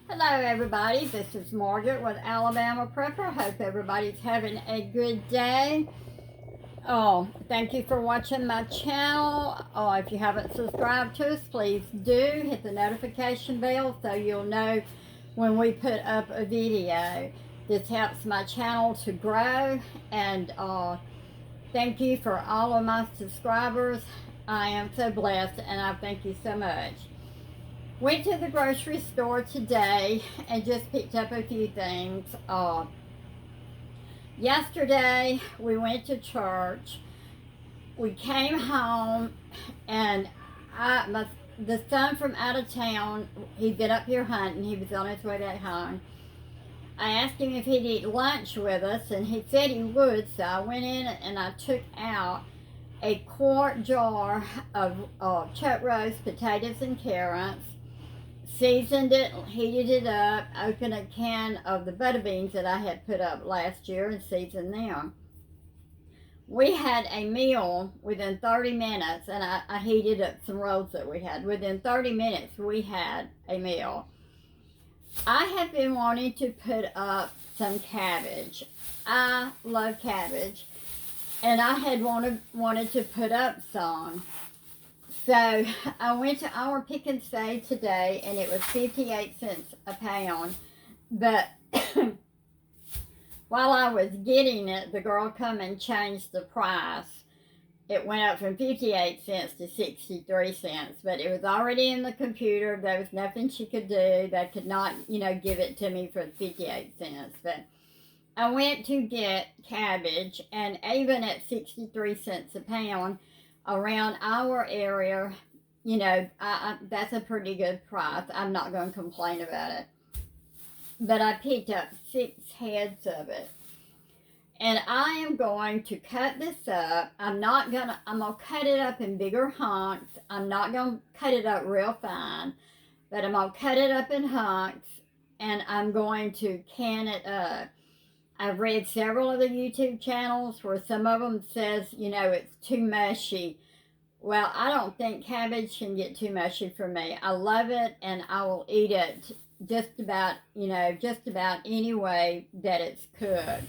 Hello everybody, this is Margaret with Alabama Prepper. Hope everybody's having a good day. Thank you for watching my channel. If you haven't subscribed to us, please do. Hit the notification bell so you'll know when we put up a video. This helps my channel to grow, and thank you for all of my subscribers. I am so blessed and I thank you so much. Went to the grocery store today and just picked up a few things. Yesterday we went to church. We came home and the son from out of town, he'd been up here hunting. He was on his way back home. I asked him if he'd eat lunch with us, and he said he would, so I went in and I took out a quart jar of chuck roast potatoes and carrots, seasoned it, heated it up, opened a can of the butter beans that I had put up last year and seasoned them. We had a meal within 30 minutes, and I heated up some rolls that we had. Within 30 minutes, we had a meal. I have been wanting to put up some cabbage. I love cabbage, and I had wanted to put up some. So I went to our pick and save today, and it was 58 cents a pound. But while I was getting it, the girl come and changed the price. It went up from 58 cents to 63 cents, but it was already in the computer. There was nothing she could do. They could not, give it to me for 58 cents. But I went to get cabbage, and even at 63 cents a pound, around our area, that's a pretty good price. I'm not going to complain about it. But I picked up 6 heads of it. And I am going to cut this up. I'm going to cut it up in bigger hunks. I'm not going to cut it up real fine, but I'm going to cut it up in hunks, and I'm going to can it up. I've read several of the YouTube channels where some of them says, it's too mushy. Well, I don't think cabbage can get too mushy for me. I love it, and I will eat it just about any way that it's cooked.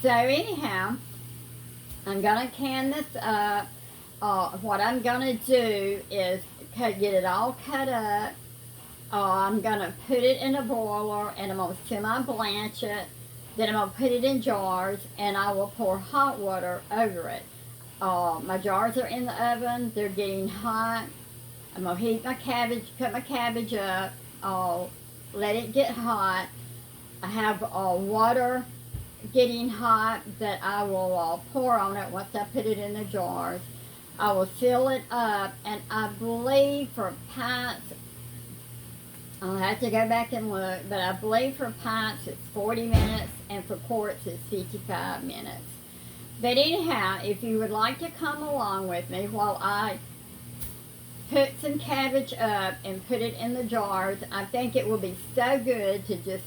So anyhow, I'm going to can this up. What I'm going to do is get it all cut up. I'm going to put it in a boiler, and I'm going to semi-blanch it. Then I'm going to put it in jars, and I will pour hot water over it. My jars are in the oven. They're getting hot. I'm going to heat my cabbage, cut my cabbage up. Let it get hot. I have water getting hot that I will pour on it once I put it in the jars. I will fill it up, and I believe for pints, I'll have to go back and look, but I believe for pints it's 40 minutes, and for quarts it's 55 minutes. But anyhow, if you would like to come along with me while I put some cabbage up and put it in the jars, I think it will be so good to just,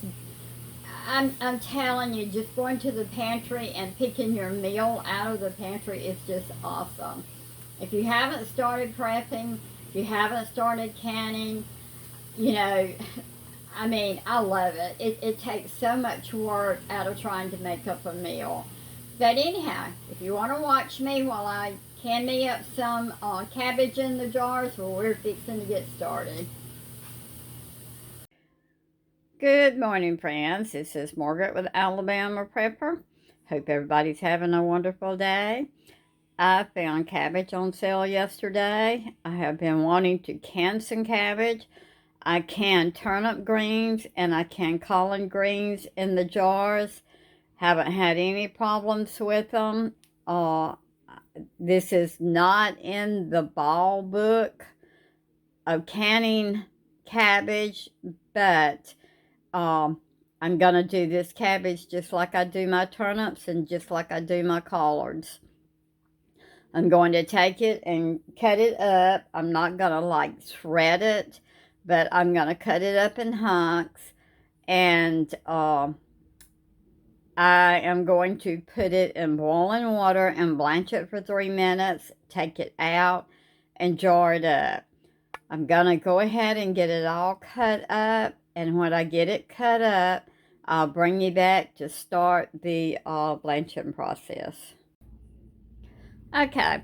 I'm telling you, just going to the pantry and picking your meal out of the pantry is just awesome. If you haven't started prepping, if you haven't started canning, I love it. It takes so much work out of trying to make up a meal. But anyhow, if you want to watch me while I can me up some cabbage in the jars, well, we're fixing to get started. Good morning, friends. This is Margaret with Alabama Prepper. Hope everybody's having a wonderful day. I found cabbage on sale yesterday. I have been wanting to can some cabbage. I can turnip greens and I can collard greens in the jars. Haven't had any problems with them. This is not in the ball book of canning cabbage, but I'm going to do this cabbage just like I do my turnips and just like I do my collards. I'm going to take it and cut it up. I'm not going to shred it, but I'm going to cut it up in hunks, and I am going to put it in boiling water and blanch it for 3 minutes, take it out, and jar it up. I'm going to go ahead and get it all cut up and when I get it cut up, I'll bring you back to start the blanching process. Okay,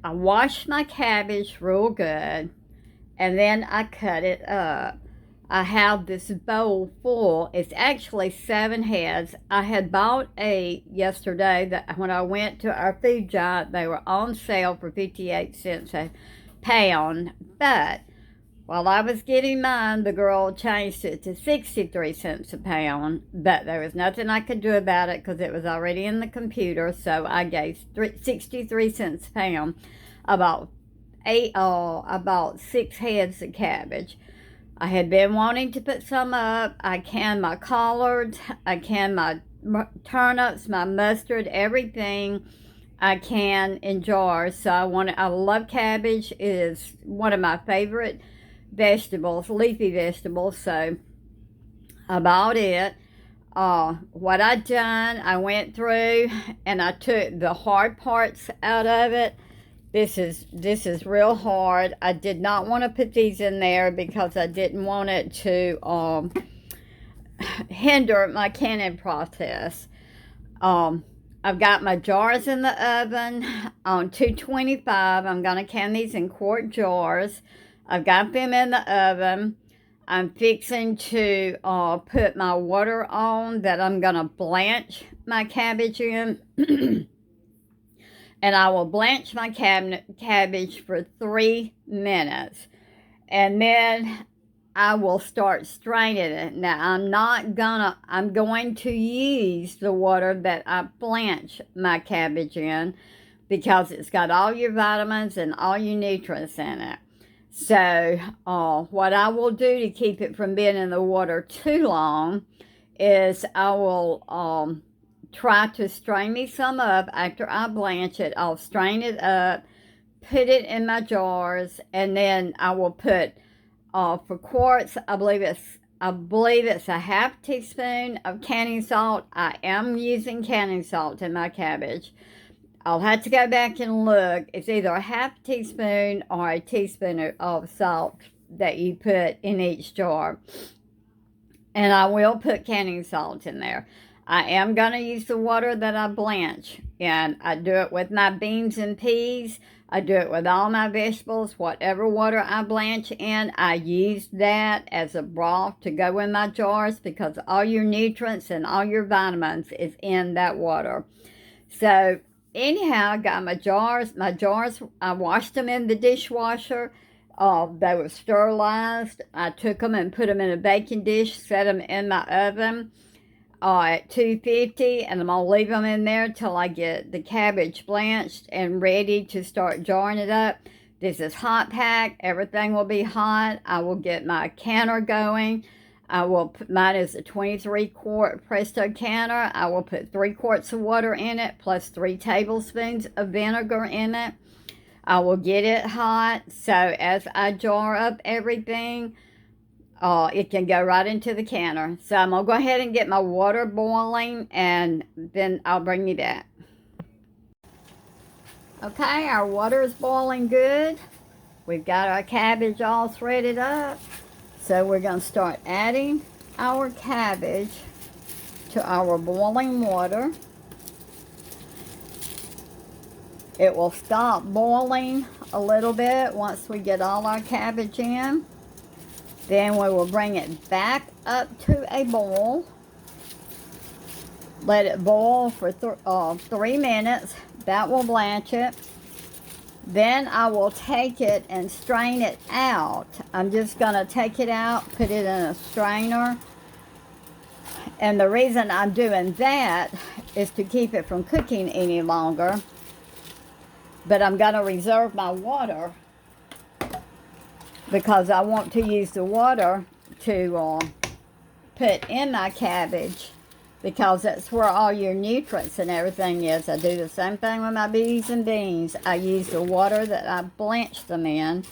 I washed my cabbage real good, and then I cut it up. I have this bowl full. It's actually 7 heads. I had bought 8 yesterday. That when I went to our food giant, they were on sale for 58 cents a pound. But while I was getting mine, the girl changed it to 63 cents a pound. But there was nothing I could do about it because it was already in the computer. So I gave 63 cents a pound. About 6 heads of cabbage. I had been wanting to put some up. I canned my collards, I canned my turnips, my mustard, everything I can in jars. So I love cabbage. It is one of my favorite vegetables, leafy vegetables. So I bought it. What I done, I went through and I took the hard parts out of it. This is real hard. I did not want to put these in there because I didn't want it to hinder my canning process. I've got my jars in the oven on 225. I'm going to can these in quart jars. I've got them in the oven. I'm fixing to put my water on that I'm going to blanch my cabbage in. And I will blanch my cabbage for 3 minutes. And then I will start straining it. Now, I'm going to use the water that I blanch my cabbage in because it's got all your vitamins and all your nutrients in it. So, what I will do to keep it from being in the water too long is I will try to strain me some up after I blanch it. I'll strain it up, put it in my jars, and then I will put for quarts, I believe it's a half teaspoon of canning salt. I am using canning salt in my cabbage. I'll have to go back and look. It's either a half teaspoon or a teaspoon of salt that you put in each jar. And I will put canning salt in there. I am going to use the water that I blanch, and I do it with my beans and peas. I do it with all my vegetables. Whatever water I blanch in, I use that as a broth to go in my jars because all your nutrients and all your vitamins is in that water. So anyhow, I got my jars. I washed them in the dishwasher. They were sterilized. I took them and put them in a baking dish, set them in my oven at 250, and I'm going to leave them in there till I get the cabbage blanched and ready to start jarring it up. This is hot pack. Everything will be hot. I will get my canner going. Mine is a 23-quart Presto canner. I will put 3 quarts of water in it plus 3 tablespoons of vinegar in it. I will get it hot, so as I jar up everything, it can go right into the canner. So I'm going to go ahead and get my water boiling, and then I'll bring you back. Okay, our water is boiling good. We've got our cabbage all threaded up. So we're going to start adding our cabbage to our boiling water. It will stop boiling a little bit once we get all our cabbage in. Then we will bring it back up to a boil. Let it boil for 3 minutes. That will blanch it. Then I will take it and strain it out. I'm just going to take it out, put it in a strainer. And the reason I'm doing that is to keep it from cooking any longer. But I'm going to reserve my water because I want to use the water to put in my cabbage, because that's where all your nutrients and everything is. I do the same thing with my peas and beans. I use the water that I blanched them in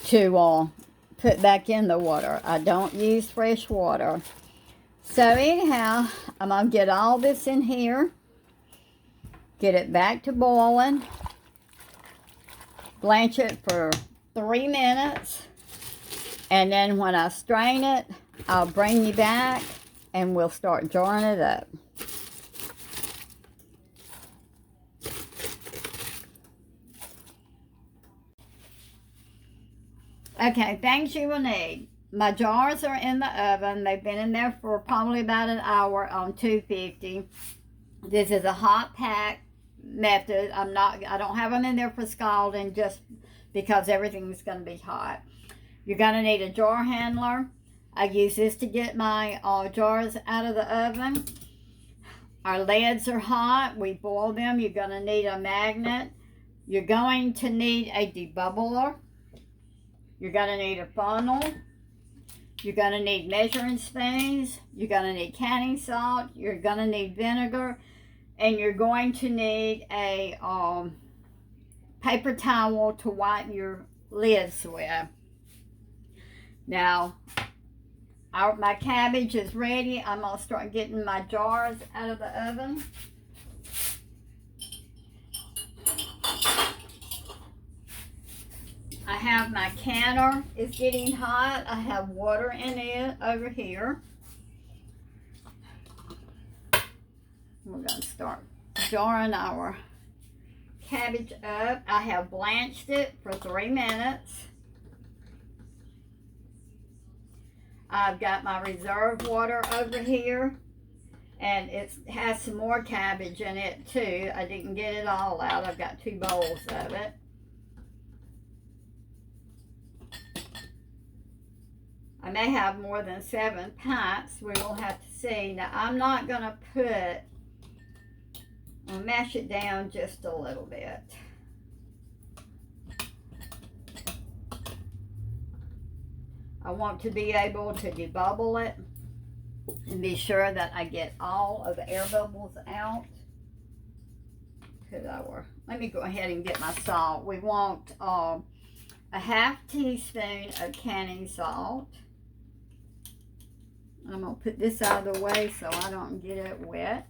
to put back in the water. I don't use fresh water. So anyhow, I'm going to get all this in here, get it back to boiling, blanch it for 3 minutes, And then when I strain it, I'll bring you back and we'll start jarring it up. Okay, things you will need. My jars are in the oven. They've been in there for probably about an hour on 250. This is a hot pack method. I don't have them in there for scalding just because everything's going to be hot. You're going to need a jar handler. I use this to get my jars out of the oven. Our lids are hot. We boil them. You're going to need a magnet. You're going to need a debubbler. You're going to need a funnel. You're going to need measuring spoons. You're going to need canning salt. You're going to need vinegar. And you're going to need a paper towel to wipe your lids with. Now, my cabbage is ready. I'm going to start getting my jars out of the oven. I have my canner. It's getting hot. I have water in it over here. We're going to start jarring our cabbage up. I have blanched it for 3 minutes. I've got my reserve water over here, and it has some more cabbage in it too. I didn't get it all out. I've got 2 bowls of it. I may have more than 7 pints. We will have to see. Now, I'm not going to I'll mash it down just a little bit. I want to be able to debubble it and be sure that I get all of the air bubbles out. Let me go ahead and get my salt. We want a ½ teaspoon of canning salt. I'm going to put this out of the way so I don't get it wet.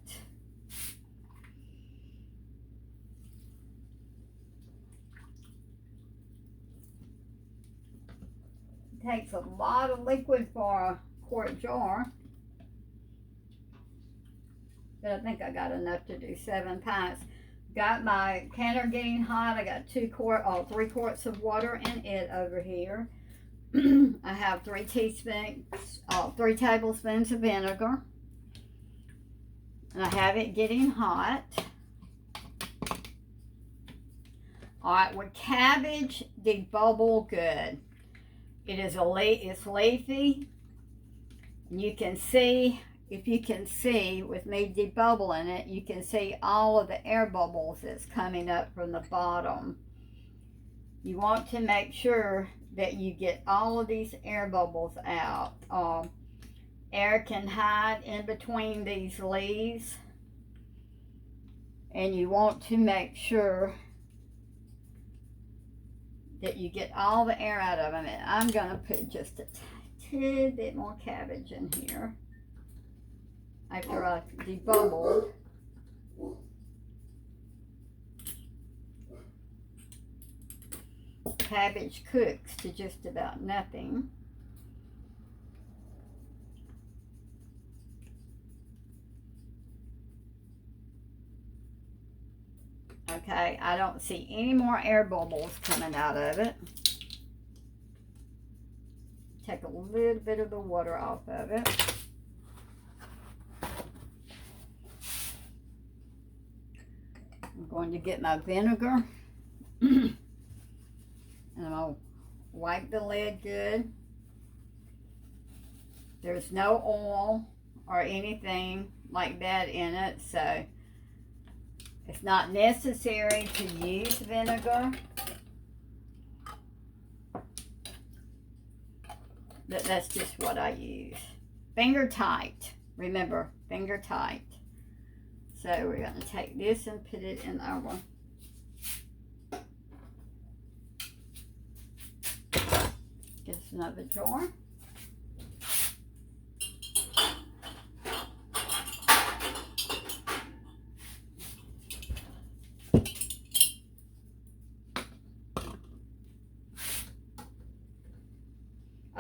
It takes a lot of liquid for a quart jar. But I think I got enough to do 7 pints. Got my canner getting hot. I got 3 quarts of water in it over here. I have 3 tablespoons of vinegar. And I have it getting hot. All right, with cabbage, debubble good. It's leafy. You can see, if you can see with me debubbling it, you can see all of the air bubbles that's coming up from the bottom. You want to make sure that you get all of these air bubbles out. Air can hide in between these leaves, and you want to make sure that you get all the air out of them. And I'm going to put just a tad bit more cabbage in here after I debubbled. Cabbage cooks to just about nothing. Okay, I don't see any more air bubbles coming out of it. Take a little bit of the water off of it. I'm going to get my vinegar. And I'm going to wipe the lid good. There's no oil or anything like that in it, so it's not necessary to use vinegar. But that's just what I use. Finger tight. Remember, finger tight. So we're going to take this and put it in our get us another jar.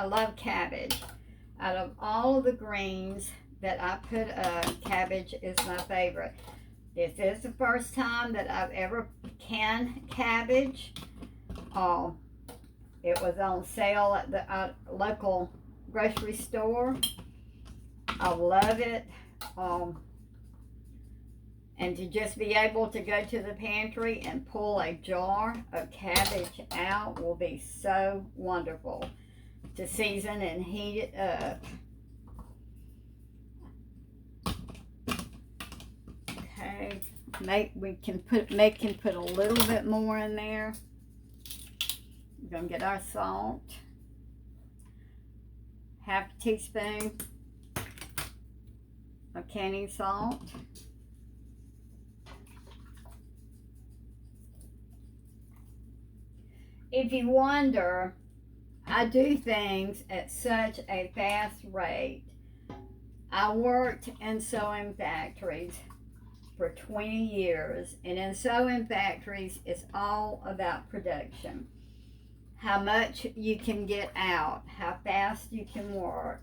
I love cabbage. Out of all of the greens that I put up, cabbage is my favorite. This is the first time that I've ever canned cabbage. It was on sale at the local grocery store. I love it. And to just be able to go to the pantry and pull a jar of cabbage out will be so wonderful to season and heat it up. Okay, we can put a little bit more in there. We're gonna get our salt, half a teaspoon of canning salt. If you wonder, I do things at such a fast rate. I worked in sewing factories for 20 years, and in sewing factories, it's all about production. How much you can get out, how fast you can work.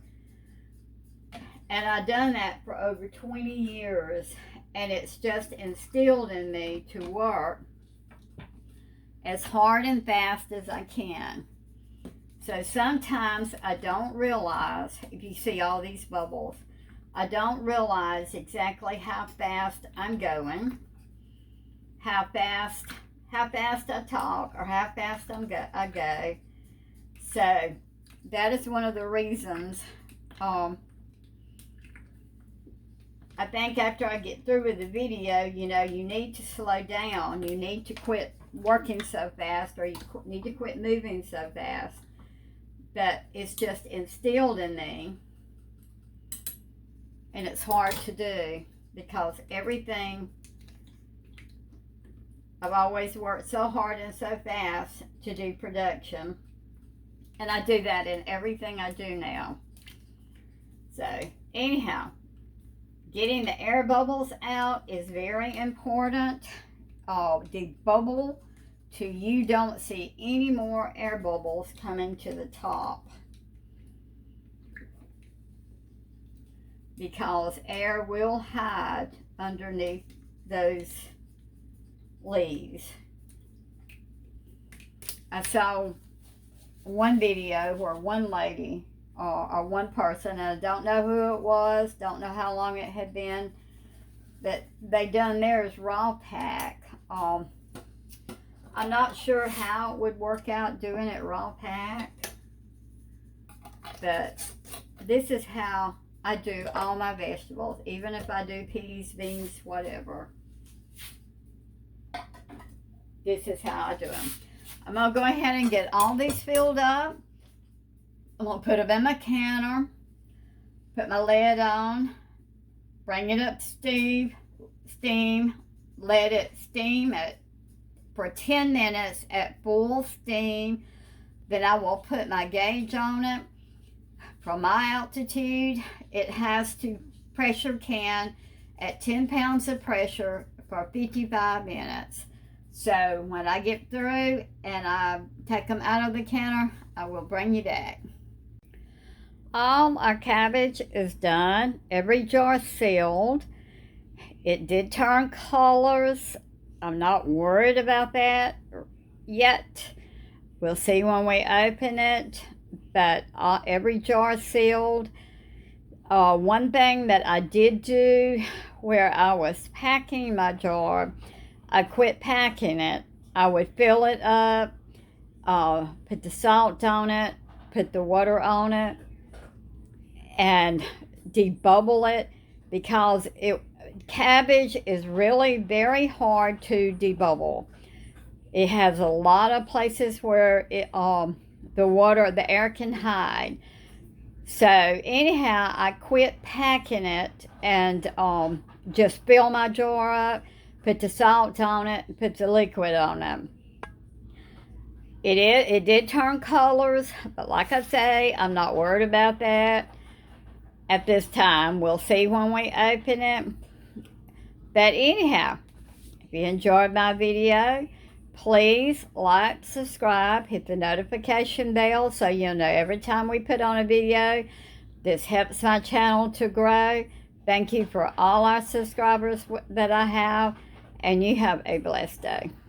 And I've done that for over 20 years, and it's just instilled in me to work as hard and fast as I can. So sometimes I don't realize, if you see all these bubbles, I don't realize exactly how fast I'm going, how fast I talk, or how fast I go. So that is one of the reasons. I think after I get through with the video, you know, you need to slow down. You need to quit working so fast, or you need to quit moving so fast. But it's just instilled in me, and it's hard to do because everything, I've always worked so hard and so fast to do production, and I do that in everything I do now. So anyhow, getting the air bubbles out is very important. Debubble till you don't see any more air bubbles coming to the top, because air will hide underneath those leaves. I saw one video where one lady or one person, and I don't know who it was, don't know how long it had been, but they done theirs raw pack. I'm not sure how it would work out doing it raw pack, but this is how I do all my vegetables, even if I do peas, beans, whatever. This is how I do them. I'm going to go ahead and get all these filled up. I'm going to put them in my canner, put my lid on, bring it up to steam, let it steam for 10 minutes at full steam. Then I will put my gauge on it. From my altitude, it has to pressure can at 10 pounds of pressure for 55 minutes. So when I get through and I take them out of the canner, I will bring you back. All our cabbage is done. Every jar sealed. It did turn colors. I'm not worried about that yet. We'll see when we open it. But every jar sealed. One thing that I did do where I was packing my jar, I quit packing it. I would fill it up, put the salt on it, put the water on it, and debubble it, because cabbage is really very hard to debubble. It has a lot of places where the air can hide. So anyhow, I quit packing it and just fill my jar up, put the salt on it, and put the liquid on it. It did turn colors, but like I say, I'm not worried about that at this time. We'll see when we open it. But anyhow, if you enjoyed my video, Please like, subscribe, hit the notification bell so you'll know every time we put on a video. This helps my channel to grow. Thank you for all our subscribers that I have, and you have a blessed day.